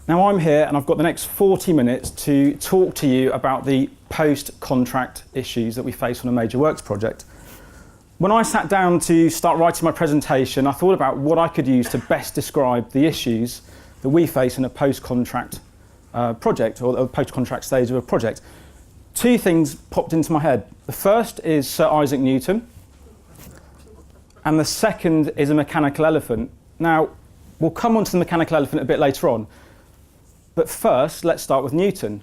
Now I'm here and I've got the next 40 minutes to talk to you about the post-contract issues that we face on a major works project. When I sat down to start writing my presentation, I thought about what I could use to best describe the issues that we face in a post-contract project, or a post-contract stage of a project. Two things popped into my head. The first is Sir Isaac Newton, and the second is a mechanical elephant. Now, we'll come on to the mechanical elephant a bit later on, but first, let's start with Newton.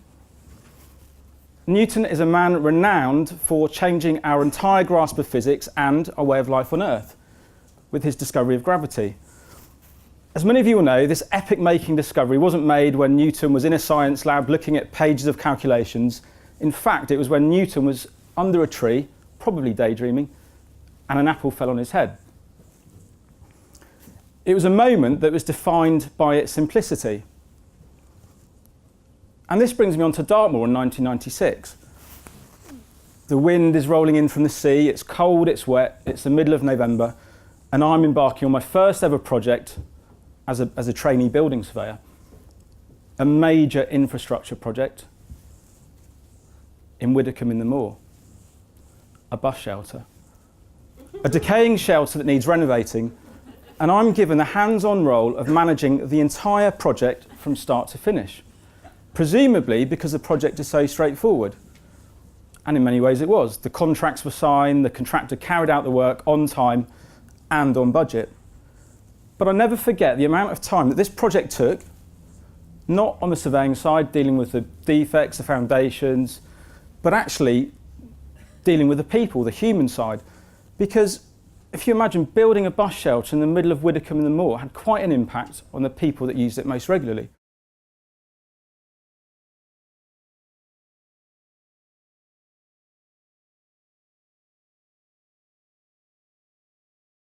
Newton is a man renowned for changing our entire grasp of physics and our way of life on Earth with his discovery of gravity. As many of you will know, this epic-making discovery wasn't made when Newton was in a science lab looking at pages of calculations. In fact, it was when Newton was under a tree, probably daydreaming, and an apple fell on his head. It was a moment that was defined by its simplicity. And this brings me on to Dartmoor in 1996. The wind is rolling in from the sea, it's cold, it's wet, it's the middle of November, and I'm embarking on my first ever project as a trainee building surveyor. A major infrastructure project in Widdicombe in the Moor. A bus shelter. A decaying shelter that needs renovating, and I'm given the hands-on role of managing the entire project from start to finish. Presumably because the project is so straightforward. And in many ways it was. The contracts were signed, the contractor carried out the work on time and on budget. But I'll never forget the amount of time that this project took, not on the surveying side, dealing with the defects, the foundations, but actually dealing with the people, the human side. Because if you imagine building a bus shelter in the middle of Widdicombe in the Moor had quite an impact on the people that used it most regularly.